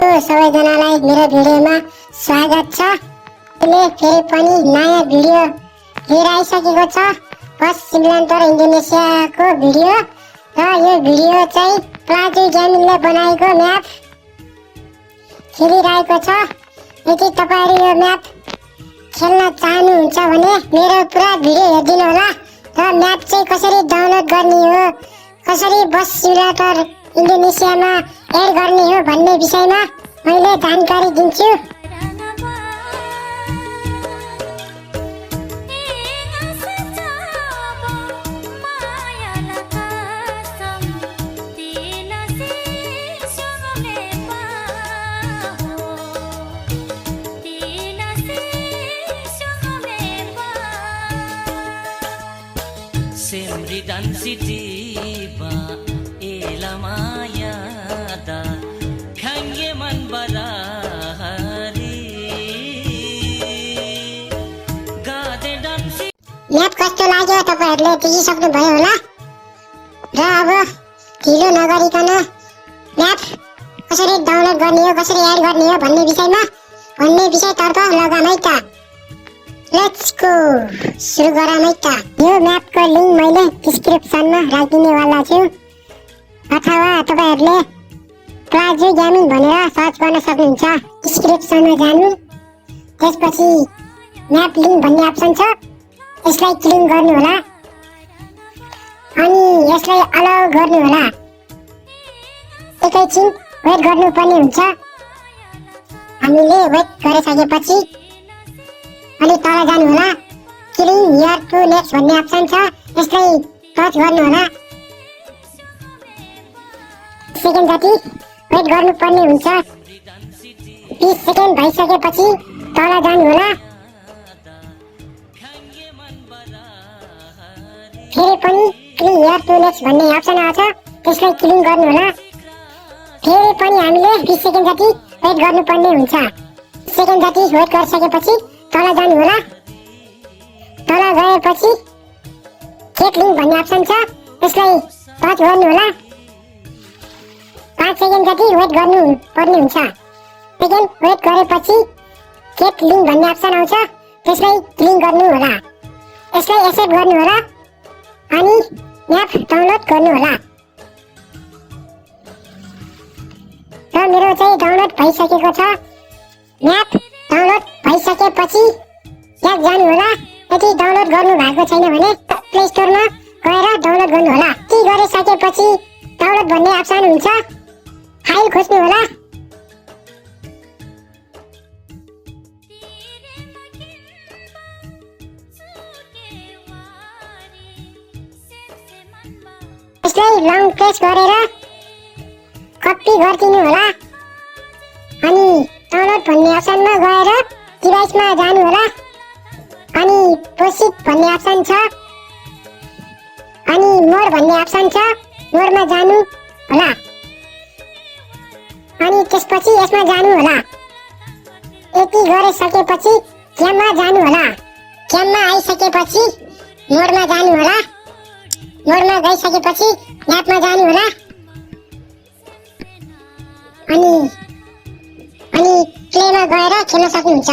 सबैजनालाई मेरो भिडियोमा स्वागत छ। अहिले फेरि पनि नयाँ भिडियो लिएर आइसकेको छ, पश्चिमाञ्चल इन्डोनेसियाको भिडियो। र यो भिडियो चाहिँ प्लाजो गेमिङले बनाएको म्याप खेलिरहेको छ। यदि तपाईहरु यो म्याप खेल्न चाहनुहुन्छ भने मेरो पुरा भिडियो हेर्दिनु होला र म्याप चाहिँ कसरी डाउनलोड गर्ने हो, कसरी बस सिमुलेटर इन्डोनेसियामा एड गर्ने हो भन्ने विषयमा मैले जानकारी दिन्छु। Semridan sitiba elamaya da khangye man barahari gade dansi map कस्तो लाग्यो तपाईहरुले देखिसक्नु भयो होला। र अब ढिलो नगरिकन म्याप कसरी डाउनलोड गर्ने हो, कसरी एड गर्ने हो भन्ने विषयतर्फ लगाम है त। लेट्स गो, सुरु गरौँ है त। यो म्यापको लिंक मैले डिस्क्रिप्सनमा राखिदिने वाला छु, अथवा तपाईहरुले प्लाजो गेमिङ भनेर सर्च गर्न सक्नुहुन्छ। डिस्क्रिप्सनमा जानु, त्यसपछि म्याप लिंक भन्ने अप्सन छ, यसलाई क्लिक गर्नु होला अनि यसलाई अलाउ गर्नु होला। एकैछिन वेट गर्नुपर्ने हुन्छ। हामीले वेट गरिसकेपछि अनि तल जानु होला, क्लिक हियर टु नेक्स्ट भन्ने अप्सन छ, यसलाई टच गर्नु होला। सेकेन्ड जति वेट गर्नुपर्ने हुन्छ। 20 सेकेन्ड भइसकेपछि तल जानु होला। फेरि पनि क्लिक हियर टु नेक्स्ट भन्ने अप्सन आउँछ, त्यसलाई क्लिक गर्नु होला। फेरि पनि हामीले 20 सेकेन्ड जति वेट गर्नुपर्ने हुन्छ। सेकेन्ड जति वेट गरिसकेपछि तल जानु होला। तल गएपछि चेक लिंक भन्ने अप्सन छ, त्यसलाई टच गर्नु होला। 5 सेकेन्ड जति वेट गर्नुपर्ने हुन्छ। सेकेन्ड वेट गरेपछि चेक लिंक भन्ने अप्सन आउँछ, त्यसलाई क्लिक गर्नु होला। यसलाई एक्सेप्ट गर्नु होला अनि म्याप डाउनलोड गर्नु होला। र मेरो चाहिँ डाउनलोड भइसकेको छ। म्याप डाउनलोड भइसकेपछि यहाँ जानु होला। यदि डाउनलोड गर्नु भएको छैन भने प्ले स्टोरमा गएर डाउनलोड गर्नु होला। ती गरिसकेपछि डाउनलोड भन्ने अप्सन हुन्छ, फाइल खोज्नु होला। यसलाई लङ प्रेस गरेर कपी गरिदिनु होला अनि डाउनलोड भन्ने अप्सनमा गएर डिभाइसमा जानु होला अनि प्रोसिड भन्ने अप्सन छ अनि मोर भन्ने अप्सन छ, मोरमा जानु होला अनि त्यसपछि यसमा जानु होला। यति गरिसकेपछि गेममा जानु होला। गेममा आइसकेपछि मोरमा जानु होला। मोडमा गइसकेपछि म्यापमा जानु होला अनि प्लेमा गएर खेल्न सक्नुहुन्छ।